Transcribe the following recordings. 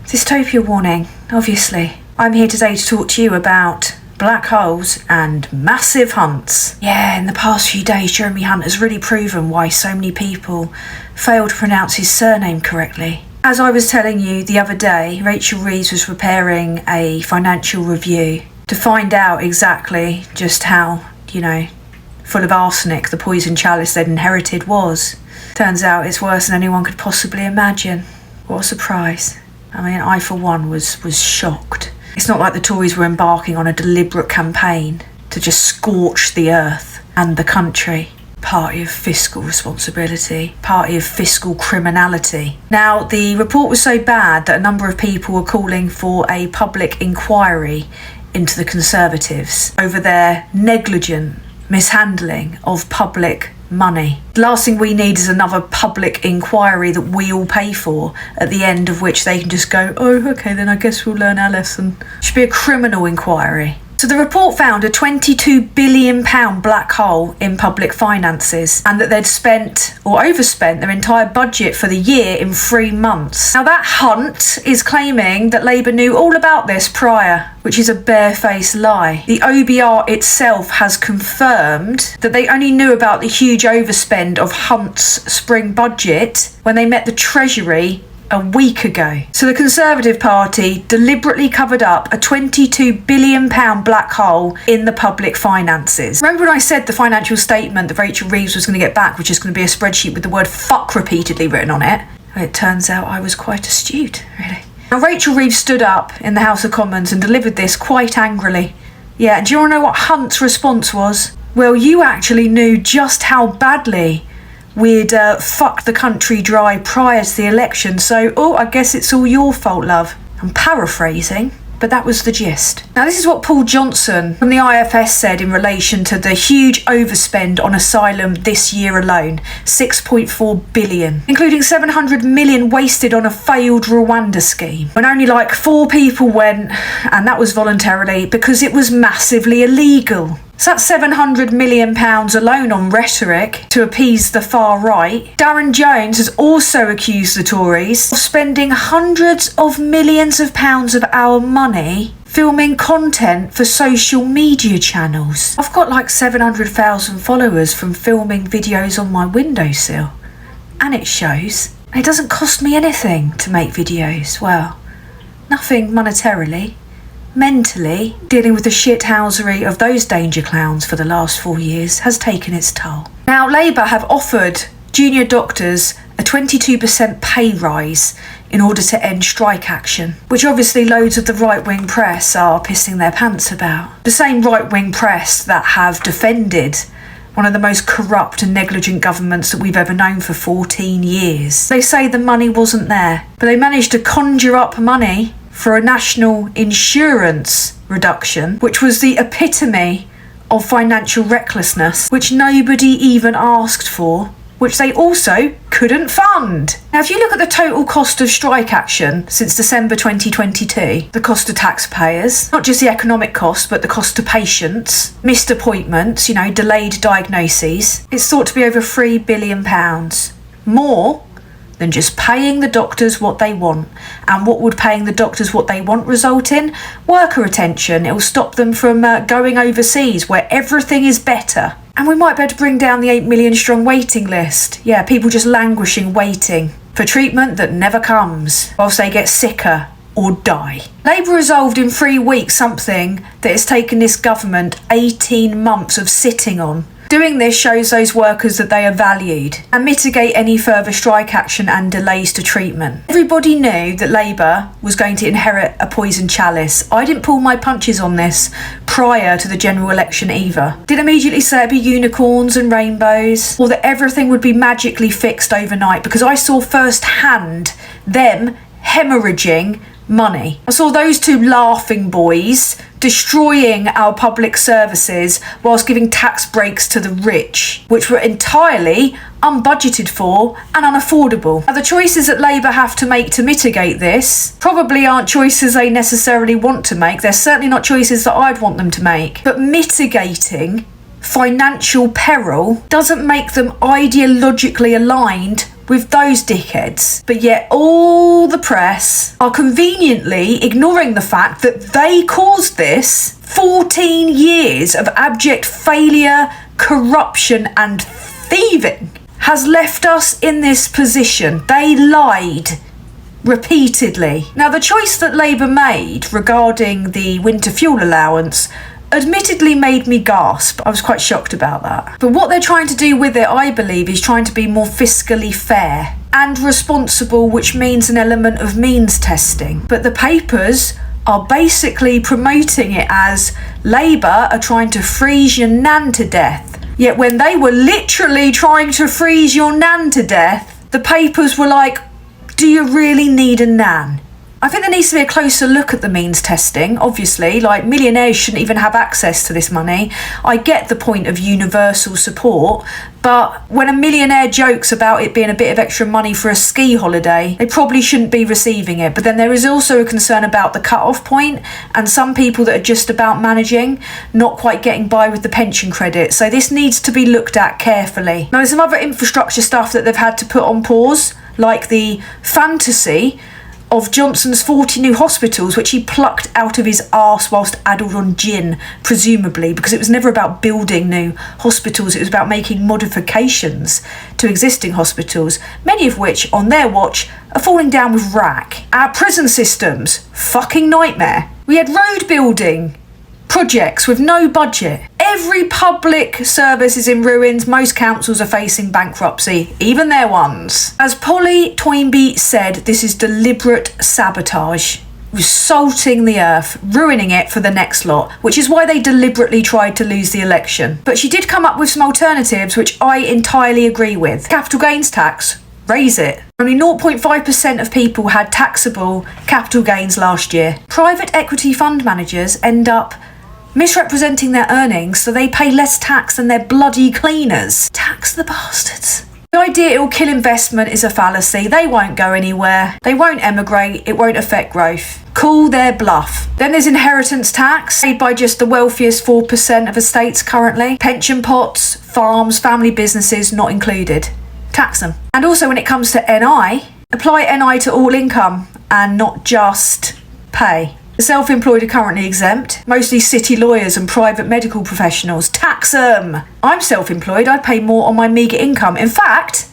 Dystopia warning, obviously. I'm here today to talk to you about black holes and massive hunts. Yeah, in the past few days, Jeremy Hunt has really proven why so many people fail to pronounce his surname correctly. As I was telling you the other day, Rachel Reeves was preparing a financial review to find out exactly just how, full of arsenic the poison chalice they'd inherited was. Turns out it's worse than anyone could possibly imagine. What a surprise. I mean, I for one was shocked. It's not like the Tories were embarking on a deliberate campaign to just scorch the earth and the country. Party of fiscal responsibility, party of fiscal criminality. Now, the report was so bad that a number of people were calling for a public inquiry into the Conservatives over their negligent mishandling of public money. The last thing we need is another public inquiry that we all pay for, at the end of which they can just go, oh, okay, then I guess we'll learn our lesson. It should be a criminal inquiry. So the report found a £22 billion black hole in public finances, and that they'd spent or overspent their entire budget for the year in 3 months. Now that Hunt is claiming that Labour knew all about this prior, which is a barefaced lie. The OBR itself has confirmed that they only knew about the huge overspend of Hunt's spring budget when they met the Treasury a week ago. So the Conservative Party deliberately covered up a £22 billion black hole in the public finances. Remember when I said the financial statement that Rachel Reeves was going to get back was just going to be a spreadsheet with the word fuck repeatedly written on it? Well, it turns out I was quite astute, really. Now, Rachel Reeves stood up in the House of Commons and delivered this quite angrily. Yeah, and do you want to know what Hunt's response was? Well, you actually knew just how badly we'd fucked the country dry prior to the election, so, I guess it's all your fault, love. I'm paraphrasing, but that was the gist. Now, this is what Paul Johnson from the IFS said in relation to the huge overspend on asylum this year alone, 6.4 billion, including 700 million wasted on a failed Rwanda scheme, when only like 4 people went, and that was voluntarily because it was massively illegal. So that's £700 million alone on rhetoric to appease the far right. Darren Jones has also accused the Tories of spending hundreds of millions of pounds of our money filming content for social media channels. I've got like 700,000 followers from filming videos on my windowsill. And it shows. It doesn't cost me anything to make videos. Well, nothing monetarily. Mentally, dealing with the shithousery of those danger clowns for the last 4 years has taken its toll. Now, Labour have offered junior doctors a 22% pay rise in order to end strike action, which obviously loads of the right-wing press are pissing their pants about. The same right-wing press that have defended one of the most corrupt and negligent governments that we've ever known for 14 years. They say the money wasn't there, but they managed to conjure up money for a national insurance reduction, which was the epitome of financial recklessness, which nobody even asked for, which they also couldn't fund. Now, if you look at the total cost of strike action since December 2022, the cost to taxpayers, not just the economic cost, but the cost to patients, missed appointments, delayed diagnoses, it's thought to be over £3 billion. More than just paying the doctors what they want. And what would paying the doctors what they want result in? Worker retention. It will stop them from going overseas where everything is better. And we might be able to bring down the 8 million strong waiting list. Yeah, people just languishing, waiting for treatment that never comes, whilst they get sicker or die. Labour resolved in 3 weeks something that has taken this government 18 months of sitting on. Doing this shows those workers that they are valued and mitigate any further strike action and delays to treatment. Everybody knew that Labour was going to inherit a poison chalice. I didn't pull my punches on this prior to the general election either. Didn't immediately say it'd be unicorns and rainbows or that everything would be magically fixed overnight, because I saw firsthand them hemorrhaging money. I saw those two laughing boys destroying our public services whilst giving tax breaks to the rich, which were entirely unbudgeted for and unaffordable. Now, the choices that Labour have to make to mitigate this probably aren't choices they necessarily want to make. They're certainly not choices that I'd want them to make. But mitigating financial peril doesn't make them ideologically aligned with those dickheads. But yet all the press are conveniently ignoring the fact that they caused this. 14 years of abject failure, corruption and thieving has left us in this position. They lied repeatedly. Now, the choice that Labour made regarding the winter fuel allowance admittedly made me gasp. I was quite shocked about that. But what they're trying to do with it, I believe, is trying to be more fiscally fair and responsible, which means an element of means testing. But the papers are basically promoting it as Labour are trying to freeze your nan to death. Yet when they were literally trying to freeze your nan to death, the papers were like, do you really need a nan? I think there needs to be a closer look at the means testing, obviously. Like, millionaires shouldn't even have access to this money. I get the point of universal support, but when a millionaire jokes about it being a bit of extra money for a ski holiday, they probably shouldn't be receiving it. But then there is also a concern about the cut-off point and some people that are just about managing, not quite getting by with the pension credit. So this needs to be looked at carefully. Now, there's some other infrastructure stuff that they've had to put on pause, like the fantasy of Johnson's 40 new hospitals, which he plucked out of his arse whilst addled on gin, presumably, because it was never about building new hospitals, it was about making modifications to existing hospitals, many of which, on their watch, are falling down with wrack. Our prison systems, fucking nightmare. We had road building projects with no budget. Every public service is in ruins. Most councils are facing bankruptcy, even their ones. As Polly Toynbee said, this is deliberate sabotage. We're salting the earth, ruining it for the next lot, which is why they deliberately tried to lose the election. But she did come up with some alternatives, which I entirely agree with. Capital gains tax, raise it. Only 0.5% of people had taxable capital gains last year. Private equity fund managers end up misrepresenting their earnings so they pay less tax than their bloody cleaners. Tax the bastards. The idea it will kill investment is a fallacy. They won't go anywhere. They won't emigrate. It won't affect growth. Call their bluff. Then there's inheritance tax, paid by just the wealthiest 4% of estates currently. Pension pots, farms, family businesses not included. Tax them. And also when it comes to NI, apply NI to all income and not just pay. The self-employed are currently exempt, mostly city lawyers and private medical professionals. Tax them! I'm self-employed, I pay more on my meagre income. In fact,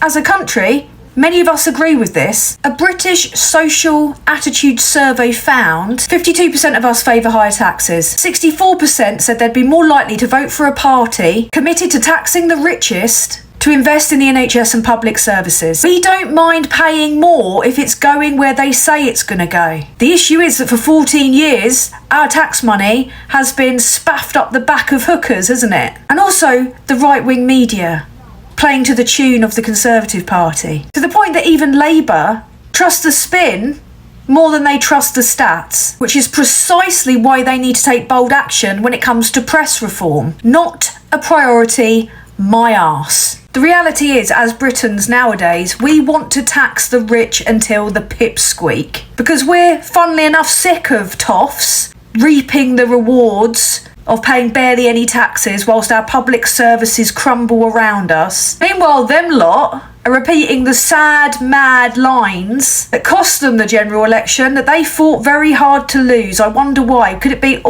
as a country, many of us agree with this. A British social attitude survey found 52% of us favour higher taxes. 64% said they'd be more likely to vote for a party committed to taxing the richest to invest in the NHS and public services. We don't mind paying more if it's going where they say it's going to go. The issue is that for 14 years, our tax money has been spaffed up the back of hookers, hasn't it? And also the right-wing media, playing to the tune of the Conservative Party. To the point that even Labour trust the spin more than they trust the stats, which is precisely why they need to take bold action when it comes to press reform. Not a priority, my arse. The reality is, as Britons nowadays, we want to tax the rich until the pips squeak. Because we're, funnily enough, sick of toffs reaping the rewards of paying barely any taxes whilst our public services crumble around us. Meanwhile, them lot are repeating the sad, mad lines that cost them the general election that they fought very hard to lose. I wonder why. Could it be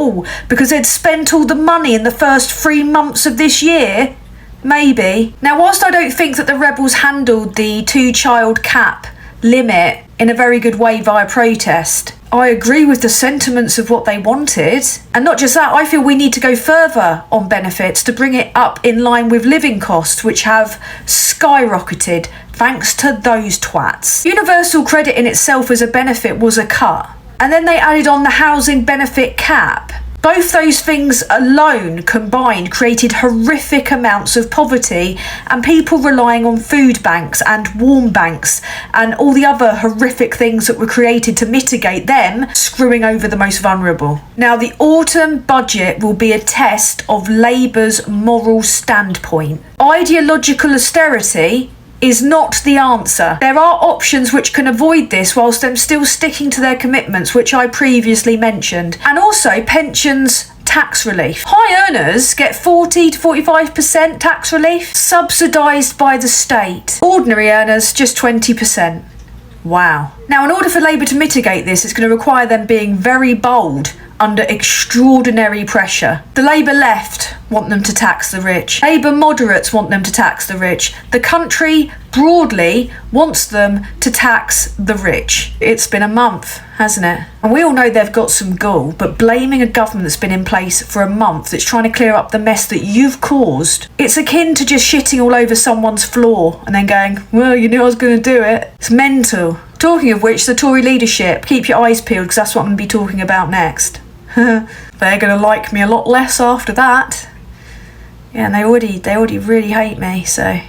because they'd spent all the money in the first 3 months of this year? Maybe. Now, whilst I don't think that the rebels handled the 2-child cap limit in a very good way via protest, I agree with the sentiments of what they wanted. And not just that, I feel we need to go further on benefits to bring it up in line with living costs, which have skyrocketed thanks to those twats. Universal credit in itself as a benefit was a cut. And then they added on the housing benefit cap. Both those things alone combined created horrific amounts of poverty and people relying on food banks and warm banks and all the other horrific things that were created to mitigate them screwing over the most vulnerable. Now, the autumn budget will be a test of Labour's moral standpoint. Ideological austerity is not the answer. There are options which can avoid this whilst them still sticking to their commitments, which I previously mentioned. And also pensions tax relief. High earners get 40 to 45% tax relief, subsidised by the state. Ordinary earners, just 20%. Wow. Now, in order for Labour to mitigate this, it's going to require them being very bold under extraordinary pressure. The Labour left want them to tax the rich. Labour moderates want them to tax the rich. The country broadly wants them to tax the rich. It's been a month, hasn't it? And we all know they've got some gall, but blaming a government that's been in place for a month that's trying to clear up the mess that you've caused, it's akin to just shitting all over someone's floor and then going, well, you knew I was going to do it. It's mental. Talking of which, the Tory leadership, keep your eyes peeled because that's what I'm going to be talking about next. They're going to like me a lot less after that. Yeah, and they already really hate me, so